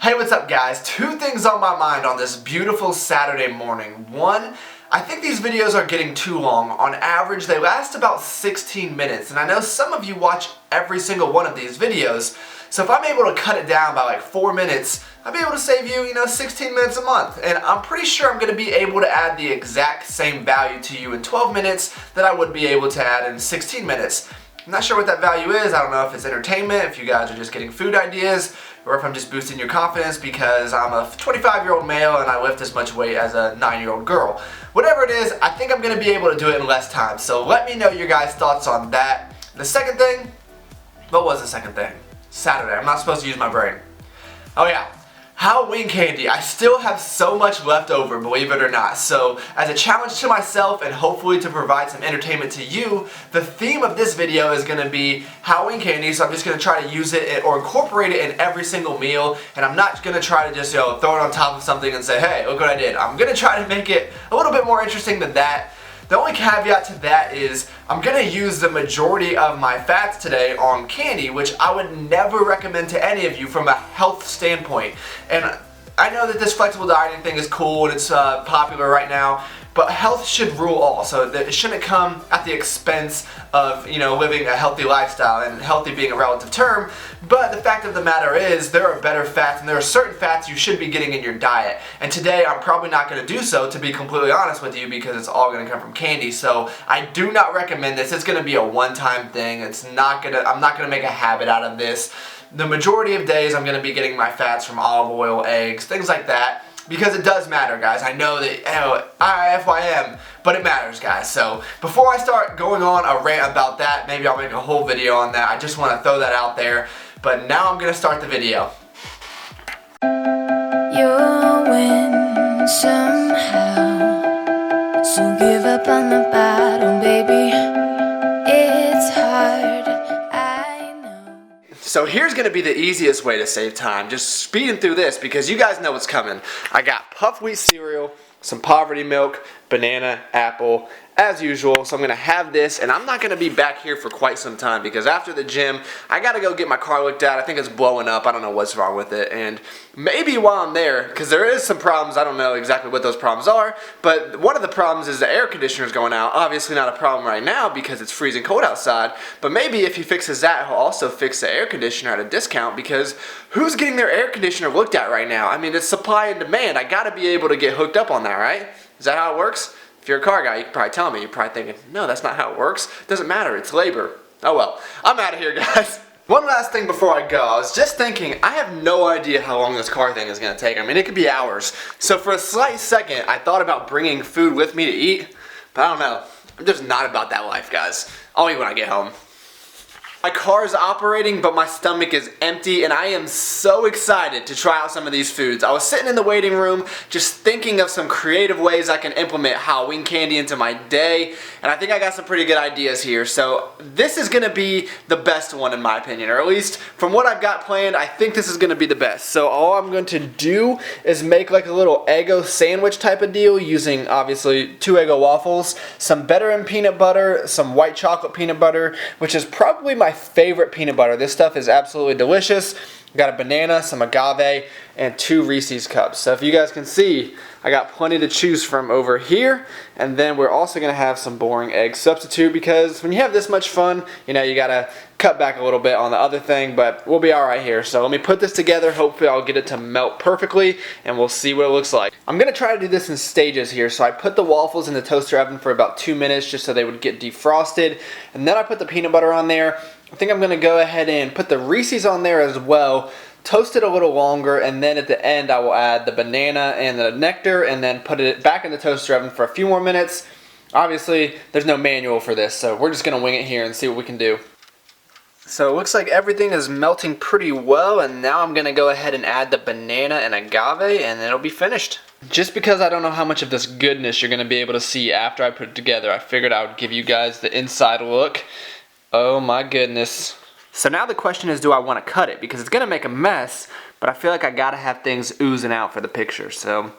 Hey, what's up guys? Two things on my mind on this beautiful Saturday morning. One, I think these videos are getting too long. On average, they last about 16 minutes, and I know some of you watch every single one of these videos, so if I'm able to cut it down by like 4 minutes, I'll be able to save you, 16 minutes a month. And I'm pretty sure I'm going to be able to add the exact same value to you in 12 minutes that I would be able to add in 16 minutes. I'm not sure what that value is. I don't know if it's entertainment, if you guys are just getting food ideas, or if I'm just boosting your confidence because I'm a 25-year-old male and I lift as much weight as a 9-year-old girl. Whatever it is, I think I'm going to be able to do it in less time. So let me know your guys' thoughts on that. The second thing, what was the second thing? Saturday. I'm not supposed to use my brain. Oh yeah. Halloween candy. I still have so much left over, believe it or not. So, as a challenge to myself and hopefully to provide some entertainment to you, the theme of this video is going to be Halloween candy. So I'm just going to try to use it or incorporate it in every single meal. And I'm not going to try to just, throw it on top of something and say, hey, look what I did. I'm going to try to make it a little bit more interesting than that. The only caveat to that is I'm going to use the majority of my fats today on candy, which I would never recommend to any of you from a health standpoint. And I know that this flexible dieting thing is cool and it's popular right now, but health should rule all. So that it shouldn't come at the expense of living a healthy lifestyle, and healthy being a relative term. But the fact of the matter is there are better fats, and there are certain fats you should be getting in your diet. And today I'm probably not going to do so, to be completely honest with you, because it's all going to come from candy. So I do not recommend this. It's going to be a one-time thing. I'm not going to make a habit out of this. The majority of days I'm going to be getting my fats from olive oil, eggs, things like that. Because it does matter, guys. I know that, IFYM, but it matters, guys. So, before I start going on a rant about that, maybe I'll make a whole video on that. I just want to throw that out there. But now I'm going to start the video. You'll win somehow, so give up on the battle, baby. It's hard, I know. So here's going to be the easiest way to save time, just speeding through this because you guys know what's coming. I got puff wheat cereal, some poverty milk, banana, apple, as usual. So I'm going to have this, and I'm not going to be back here for quite some time because after the gym, I got to go get my car looked at. I think it's blowing up. I don't know what's wrong with it. And maybe while I'm there, because there is some problems, I don't know exactly what those problems are, but one of the problems is the air conditioner is going out. Obviously not a problem right now because it's freezing cold outside, but maybe if he fixes that, he'll also fix the air conditioner at a discount, because who's getting their air conditioner looked at right now? I mean, it's supply and demand. I got to be able to get hooked up on that, right? Is that how it works? If you're a car guy, you can probably tell me. You're probably thinking, no, that's not how it works. It doesn't matter. It's labor. Oh well. I'm out of here, guys. One last thing before I go. I was just thinking, I have no idea how long this car thing is going to take. I mean, it could be hours. So for a slight second, I thought about bringing food with me to eat, but I don't know. I'm just not about that life, guys. I'll eat when I get home. My car is operating, but my stomach is empty, and I am so excited to try out some of these foods. I was sitting in the waiting room just thinking of some creative ways I can implement Halloween candy into my day, and I think I got some pretty good ideas here. So this is going to be the best one in my opinion, or at least from what I've got planned, I think this is going to be the best. So all I'm going to do is make like a little Eggo sandwich type of deal using obviously 2 Eggo waffles, some butter and peanut butter, some white chocolate peanut butter, which is probably my favorite peanut butter. This stuff is absolutely delicious. Got a banana, some agave, and 2 Reese's cups. So if you guys can see, I got plenty to choose from over here. And then we're also going to have some boring egg substitute, because when you have this much fun, you got to cut back a little bit on the other thing, but we'll be alright here. So let me put this together. Hopefully I'll get it to melt perfectly, and we'll see what it looks like. I'm going to try to do this in stages here. So I put the waffles in the toaster oven for about 2 minutes just so they would get defrosted. And then I put the peanut butter on there. I think I'm going to go ahead and put the Reese's on there as well, toast it a little longer, and then at the end I will add the banana and the nectar, and then put it back in the toaster oven for a few more minutes. Obviously, there's no manual for this, so we're just going to wing it here and see what we can do. So it looks like everything is melting pretty well, and now I'm going to go ahead and add the banana and agave, and then it'll be finished. Just because I don't know how much of this goodness you're going to be able to see after I put it together, I figured I would give you guys the inside look. Oh my goodness. So now the question is, do I want to cut it? Because it's going to make a mess, but I feel like I got to have things oozing out for the picture. So,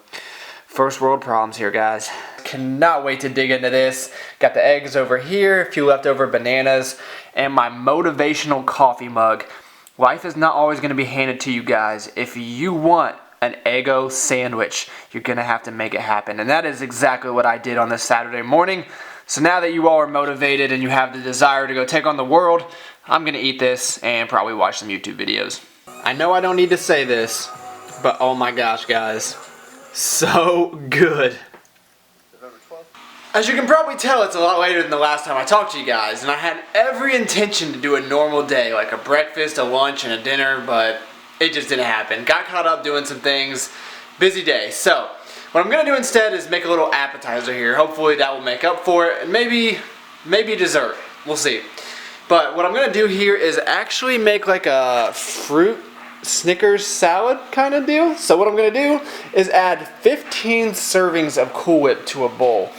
first world problems here, guys. Cannot wait to dig into this. Got the eggs over here, a few leftover bananas, and my motivational coffee mug. life is not always going to be handed to you guys. If you want an Eggo sandwich, you're going to have to make it happen. And that is exactly what I did on this Saturday morning. So now that you all are motivated and you have the desire to go take on the world, I'm going to eat this and probably watch some YouTube videos. I know I don't need to say this, but oh my gosh, guys. So good. As you can probably tell, it's a lot later than the last time I talked to you guys, and I had every intention to do a normal day, like a breakfast, a lunch, and a dinner, but it just didn't happen. Got caught up doing some things. Busy day. So, what I'm going to do instead is make a little appetizer here. Hopefully that will make up for it, and maybe dessert. We'll see. But what I'm going to do here is actually make like a fruit Snickers salad kind of deal. So what I'm going to do is add 15 servings of Cool Whip to a bowl.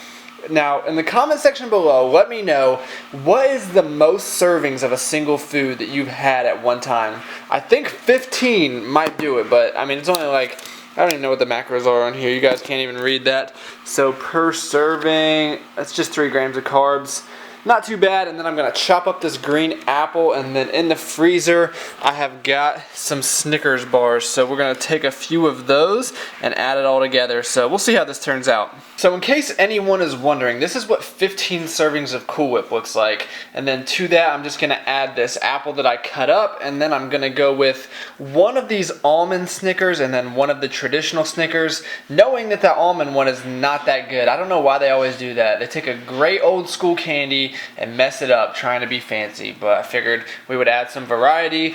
Now, in the comment section below, let me know what is the most servings of a single food that you've had at one time. I think 15 might do it, but I mean, it's only like, I don't even know what the macros are on here. You guys can't even read that. So per serving, that's just 3 grams of carbs. Not too bad. And then I'm going to chop up this green apple, and then in the freezer I have got some Snickers bars. So we're going to take a few of those and add it all together. So we'll see how this turns out. So in case anyone is wondering, this is what 15 servings of Cool Whip looks like. And then to that I'm just going to add this apple that I cut up, and then I'm going to go with one of these almond Snickers and then one of the traditional Snickers, knowing that the almond one is not that good. I don't know why they always do that. They take a great old school candy and mess it up trying to be fancy, but I figured we would add some variety.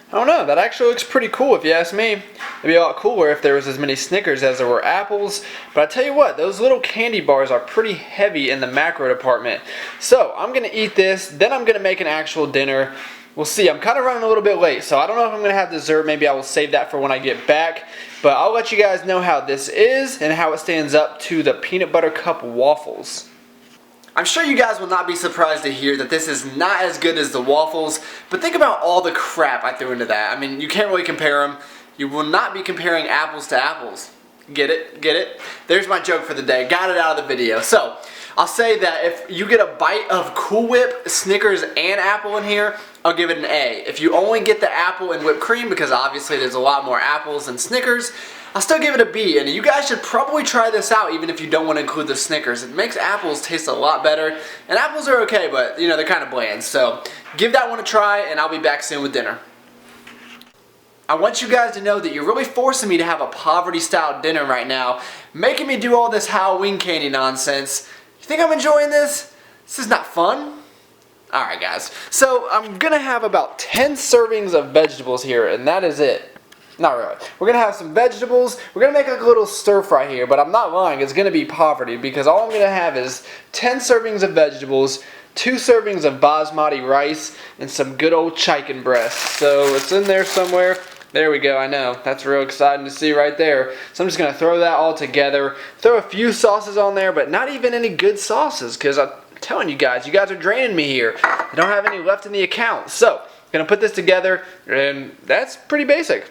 I don't know, that actually looks pretty cool if you ask me. It'd be a lot cooler if there was as many Snickers as there were apples, but I tell you what, those little candy bars are pretty heavy in the macro department. So I'm going to eat this, then I'm going to make an actual dinner. We'll see. I'm kind of running a little bit late, so I don't know if I'm going to have dessert. Maybe I will save that for when I get back, but I'll let you guys know how this is and how it stands up to the peanut butter cup waffles. I'm sure you guys will not be surprised to hear that this is not as good as the waffles, but think about all the crap I threw into that. I mean, you can't really compare them. You will not be comparing apples to apples. Get it? Get it? There's my joke for the day. Got it out of the video. So, I'll say that if you get a bite of Cool Whip, Snickers, and apple in here, I'll give it an A. If you only get the apple and whipped cream, because obviously there's a lot more apples than Snickers, I'll still give it a B. And you guys should probably try this out even if you don't want to include the Snickers. It makes apples taste a lot better. And apples are okay, but you know, they're kind of bland. So give that one a try, and I'll be back soon with dinner. I want you guys to know that you're really forcing me to have a poverty-style dinner right now, making me do all this Halloween candy nonsense. You think I'm enjoying this? This is not fun. Alright guys, so I'm gonna have about 10 servings of vegetables here, and that is it. Not really. We're gonna have some vegetables. We're gonna make like a little stir fry here, but I'm not lying, it's gonna be poverty because all I'm gonna have is 10 servings of vegetables, 2 servings of basmati rice, and some good old chicken breast. So it's in there somewhere. There we go, I know. That's real exciting to see right there. So I'm just going to throw that all together. Throw a few sauces on there, but not even any good sauces, because I'm telling you guys are draining me here. I don't have any left in the account. So, I'm going to put this together, and that's pretty basic.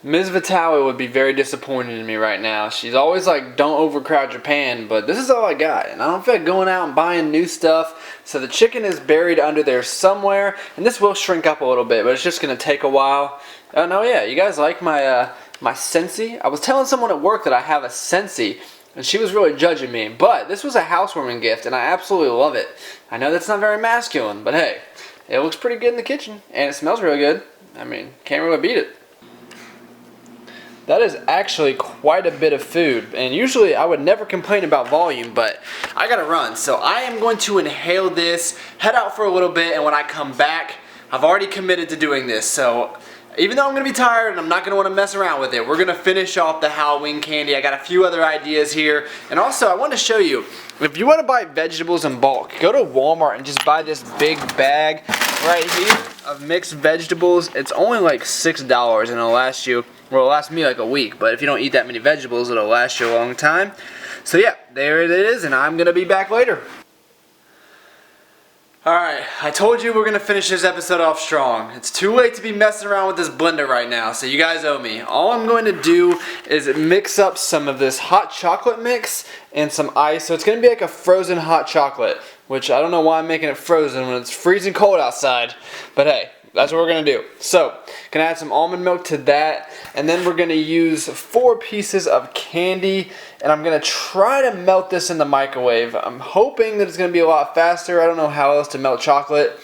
Ms. Vitale would be very disappointed in me right now. She's always like, don't overcrowd your pan, but this is all I got, and I don't feel like going out and buying new stuff. So the chicken is buried under there somewhere, and this will shrink up a little bit, but it's just going to take a while. Oh no, yeah, you guys like my my Scentsy? I was telling someone at work that I have a Scentsy, and she was really judging me, but this was a housewarming gift, and I absolutely love it. I know that's not very masculine, but hey, it looks pretty good in the kitchen, and it smells really good. I mean, can't really beat it. That is actually quite a bit of food, and usually I would never complain about volume, but I gotta run, so I am going to inhale this, head out for a little bit, and when I come back, I've already committed to doing this, so even though I'm gonna be tired and I'm not gonna want to mess around with it, we're gonna finish off the Halloween candy. I got a few other ideas here, and also I want to show you, if you want to buy vegetables in bulk, go to Walmart and just buy this big bag right here of mixed vegetables. It's only like $6 and it'll last you, well, it'll last me like a week, but if you don't eat that many vegetables, it'll last you a long time. So yeah, there it is, and I'm gonna be back later. Alright, I told you we're gonna finish this episode off strong. It's too late to be messing around with this blender right now, so you guys owe me. All I'm going to do is mix up some of this hot chocolate mix and some ice, so it's gonna be like a frozen hot chocolate, which I don't know why I'm making it frozen when it's freezing cold outside, but hey, That's what we're gonna do. So, gonna add some almond milk to that, and then we're gonna use 4 pieces of candy, and I'm gonna try to melt this in the microwave. I'm hoping that it's gonna be a lot faster. I don't know how else to melt chocolate.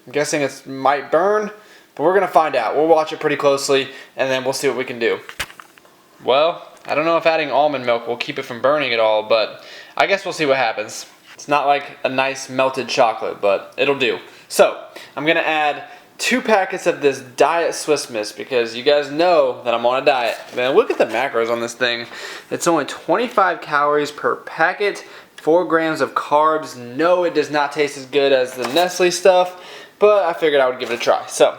I'm guessing it might burn, but we're gonna find out. We'll watch it pretty closely, and then we'll see what we can do. Well, I don't know if adding almond milk will keep it from burning at all, but I guess we'll see what happens. It's not like a nice melted chocolate, but it'll do. So, I'm gonna add 2 packets of this Diet Swiss Miss because you guys know that I'm on a diet. Man, look at the macros on this thing. It's only 25 calories per packet, 4 grams of carbs. No, it does not taste as good as the Nestle stuff, but I figured I would give it a try. So,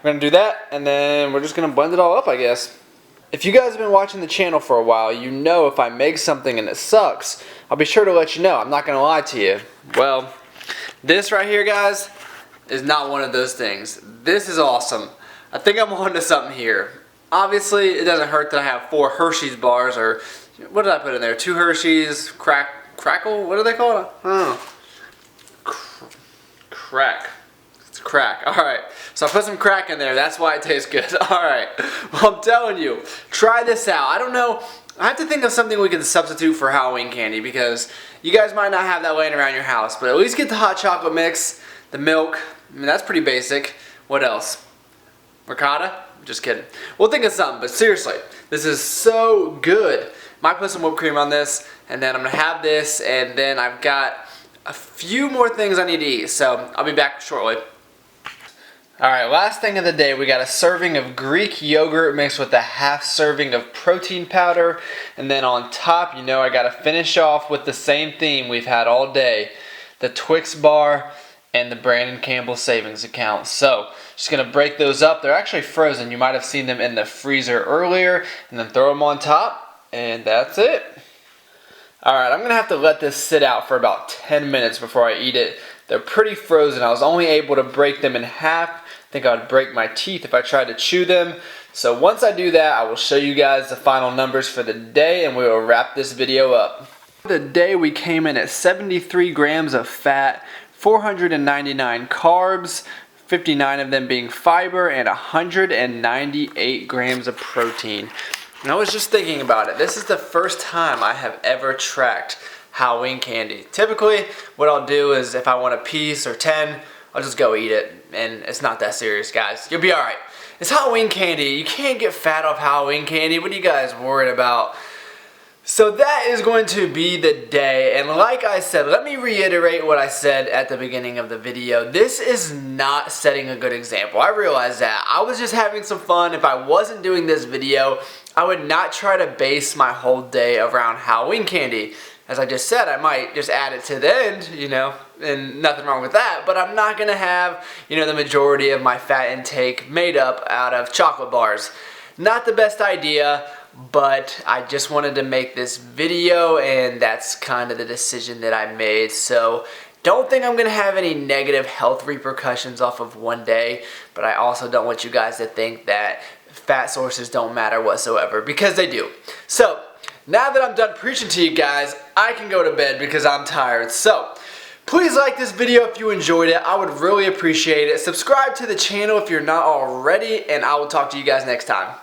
we're gonna do that, and then we're just gonna blend it all up, I guess. If you guys have been watching the channel for a while, you know if I make something and it sucks, I'll be sure to let you know. I'm not gonna lie to you. Well, this right here, guys, is not one of those things. This is awesome. I think I'm on to something here. Obviously, it doesn't hurt that I have 4 Hershey's bars, or what did I put in there? 2 Hershey's, crackle? What do they call it? Oh. Crack. It's crack. Alright. So I put some crack in there. That's why it tastes good. Alright. Well, I'm telling you, try this out. I don't know. I have to think of something we can substitute for Halloween candy because you guys might not have that laying around your house, but at least get the hot chocolate mix, the milk. I mean, that's pretty basic. What else? Ricotta? Just kidding. We'll think of something, but seriously, this is so good. Might put some whipped cream on this, and then I'm gonna have this, and then I've got a few more things I need to eat, so I'll be back shortly. Alright, last thing of the day, we got a serving of Greek yogurt mixed with a half serving of protein powder, and then on top, you know I gotta finish off with the same theme we've had all day, the Twix bar and the Brandon Campbell savings account. So, just gonna break those up. They're actually frozen. You might have seen them in the freezer earlier, and then throw them on top, and that's it. Alright, I'm gonna have to let this sit out for about 10 minutes before I eat it. They're pretty frozen. I was only able to break them in half. I think I would break my teeth if I tried to chew them. So once I do that, I will show you guys the final numbers for the day, and we will wrap this video up. For the day, we came in at 73 grams of fat, 499 carbs, 59 of them being fiber, and 198 grams of protein. And I was just thinking about it. This is the first time I have ever tracked Halloween candy. Typically, what I'll do is if I want a piece or 10, I'll just go eat it. And it's not that serious, guys. You'll be alright. It's Halloween candy. You can't get fat off Halloween candy. What are you guys worried about? So that is going to be the day, and like I said, let me reiterate what I said at the beginning of the video. This is not setting a good example. I realize that. I was just having some fun. If I wasn't doing this video, I would not try to base my whole day around Halloween candy. As I just said, I might just add it to the end, you know, and nothing wrong with that, but I'm not going to have, you know, the majority of my fat intake made up out of chocolate bars. Not the best idea, but I just wanted to make this video, and that's kind of the decision that I made. So don't think I'm going to have any negative health repercussions off of one day, but I also don't want you guys to think that fat sources don't matter whatsoever, because they do. So now that I'm done preaching to you guys, I can go to bed because I'm tired. So please like this video if you enjoyed it. I would really appreciate it. Subscribe to the channel if you're not already, and I will talk to you guys next time.